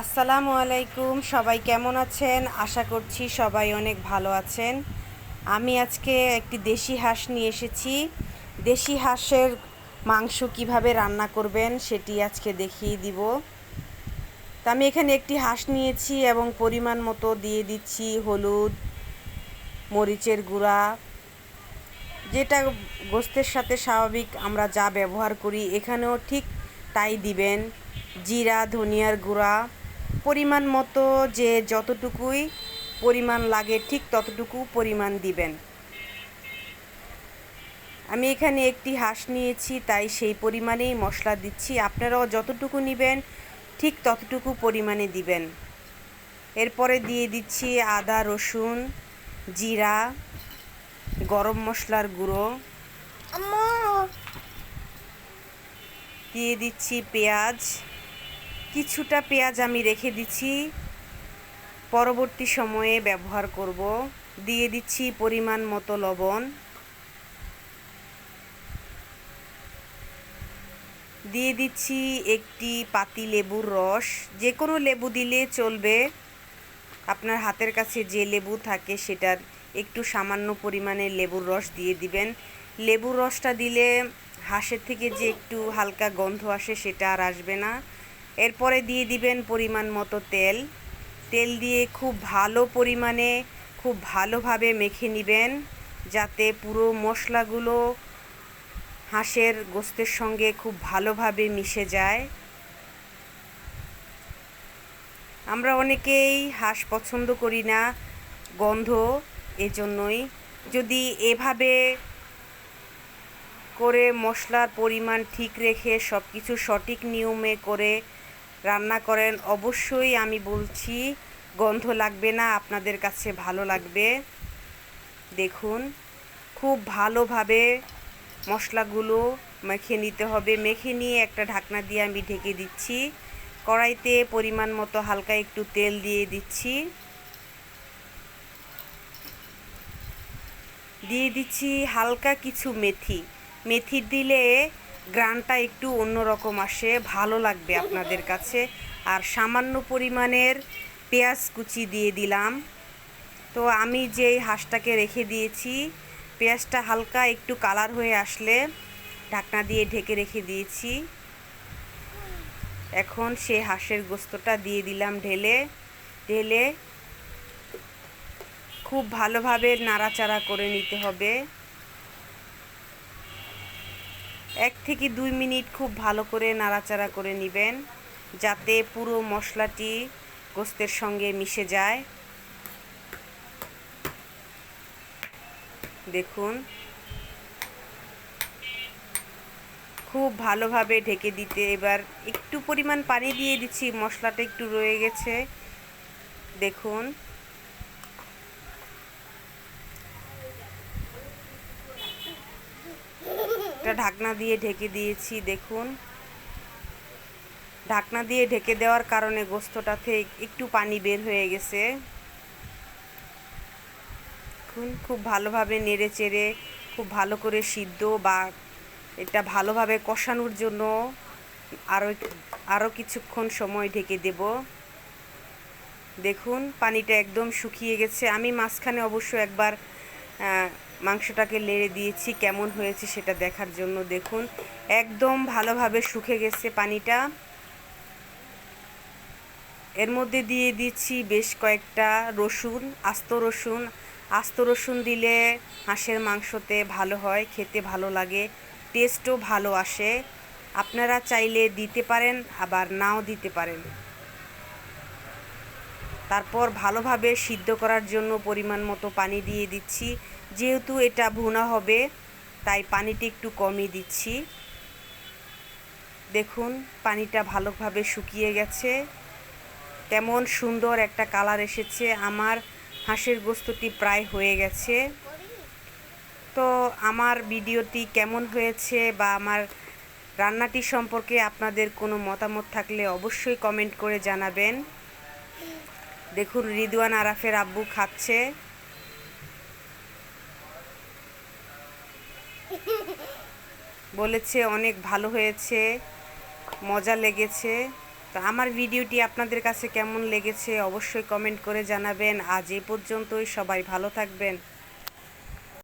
আসসালামু আলাইকুম। সবাই কেমন আছেন? আশা করছি সবাই অনেক ভালো আছেন। আমি আজকে একটি দেশি হাঁস নিয়ে এসেছি। দেশি হাঁসের মাংস কিভাবে রান্না করবেন সেটি আজকে দেখিয়ে দিব। তা আমি এখানে একটি হাঁস নিয়েছি এবং পরিমাণ মতো দিয়ে দিচ্ছি হলুদ, মরিচের গুঁড়া, যেটা গোস্তের সাথে স্বাভাবিক আমরা যা ব্যবহার করি এখানেও ঠিক তাই দিবেন। জিরা, ধনিয়ার গুঁড়া পরিমাণ মতো, যে যতটুকুই পরিমাণ লাগে ঠিক ততটুকু পরিমাণ দিবেন। আমি এখানে একটি হাঁস নিয়েছি তাই সেই পরিমাণেই মশলা দিচ্ছি। আপনারাও যতটুকু নেবেন ঠিক ততটুকু পরিমাণে দিবেন। এরপরে দিয়ে দিচ্ছি আদা, রসুন, জিরা, গরম মশলার গুঁড়ো, দিয়ে দিচ্ছি পেঁয়াজ। কিছুটা পেঁয়াজ আমি রেখে দিচ্ছি, পরবর্তী সময়ে ব্যবহার করব। দিয়ে দিচ্ছি পরিমাণ মতো লবণ, দিয়ে দিচ্ছি একটি পাতি লেবুর রস। যে কোনো লেবু দিলে চলবে, আপনার হাতের কাছে যে লেবু থাকে সেটার একটু সামান্য পরিমাণে লেবুর রস দিয়ে দিবেন। লেবুর রসটা দিলে হাঁসের থেকে যে একটু হালকা গন্ধ আসে সেটা আর আসবে না। এরপরে দিয়ে দিবেন পরিমাণ মতো তেল। তেল দিয়ে খুব ভালো পরিমাণে খুব ভালোভাবে মেখে নেবেন, যাতে পুরো মশলাগুলো হাঁসের গোস্তের সঙ্গে খুব ভালোভাবে মিশে যায়। আমরা অনেকেই হাঁস পছন্দ করি না গন্ধ, এজন্যই যদি এভাবে করে মশলার পরিমাণ ঠিক রেখে সব কিছু সঠিক নিয়মে করে রান্না করেন, অবশ্যই আমি বলছি গন্ধ লাগবে না, আপনাদের কাছে ভালো লাগবে। দেখুন, খুব ভালোভাবে মশলাগুলো মেখে নিতে হবে। মেখে নিয়ে একটা ঢাকনা দিয়ে আমি ঢেকে দিচ্ছি। কড়াইতে পরিমাণ মতো হালকা একটু তেল দিয়ে দিচ্ছি, দিয়ে দিচ্ছি হালকা কিছু মেথি। মেথি দিলে গ্রানটা একটু অন্যরকম আসে, ভালো লাগবে আপনাদের কাছে। আর সামান্য পরিমাণের পেঁয়াজ কুচি দিয়ে দিলাম। তো আমি যেই হাঁসটাকে রেখে দিয়েছি, পেঁয়াজটা হালকা একটু কালার হয়ে আসলে ঢাকনা দিয়ে ঢেকে রেখে দিয়েছি। এখন সেই হাঁসের গোস্তটা দিয়ে দিলাম ঢেলে ঢেলে খুব ভালোভাবে নাড়াচাড়া করে নিতে হবে। 1 থেকে 2 মিনিট খুব ভালো করে নাড়াচাড়া করে নেবেন, যাতে পুরো মশলাটি গোস্তের সঙ্গে মিশে যায়। দেখুন, খুব ভালোভাবে ঢেকে দিতে, এবার একটু পরিমাণ পানি দিয়ে দিচ্ছি, মশলাটা একটু রয়ে গেছে। দেখুন, একটা ঢাকনা দিয়ে ঢেকে দিয়েছি। দেখুন, ঢাকনা দিয়ে ঢেকে দেওয়ার কারণে গোস্তটা থেকে একটু পানি বের হয়ে গেছে। খুব ভালোভাবে নেড়ে চেড়ে খুব ভালো করে সিদ্ধ বা এটা ভালোভাবে কষানোর জন্য আরও কিছুক্ষণ সময় ঢেকে দেব। দেখুন, পানিটা একদম শুকিয়ে গেছে। আমি মাঝখানে অবশ্য একবার মাংসটাকে নেড়ে দিয়েছি কেমন হয়েছে সেটা দেখার জন্য। দেখুন, একদম ভালোভাবে শুকিয়ে গেছে পানিটা। এর মধ্যে দিয়ে দিচ্ছি বেশ কয়েকটা রসুন, আস্ত রসুন। আস্ত রসুন দিলে হাঁসের মাংসতে ভালো হয়, খেতে ভালো লাগে, টেস্টও ভালো আসে। আপনারা চাইলে দিতে পারেন, আবার নাও দিতে পারেন। তারপর ভালোভাবে সিদ্ধ করার জন্য পরিমাণ মতো পানি দিয়ে দিচ্ছি। যেহেতু এটা ভুনা হবে তাই পানিটা একটু কমই দিচ্ছি। দেখুন, পানিটা ভালোভাবে শুকিয়ে গেছে, কেমন সুন্দর একটা কালার এসেছে। আমার হাঁসের গোস্তটি প্রায় হয়ে গেছে। তো আমার ভিডিওটি কেমন হয়েছে বা আমার রান্নাটি সম্পর্কে আপনাদের কোনো মতামত থাকলে অবশ্যই কমেন্ট করে জানাবেন। দেখুন, রিদওয়ান আরাফের আব্বু খাচ্ছে। বলেছে অনেক ভালো হয়েছে, মজা লেগেছে। তো আমার ভিডিওটি আপনাদের কাছে কেমন লেগেছে অবশ্যই কমেন্ট করে জানাবেন। আজ এ পর্যন্তই, সবাই ভালো থাকবেন।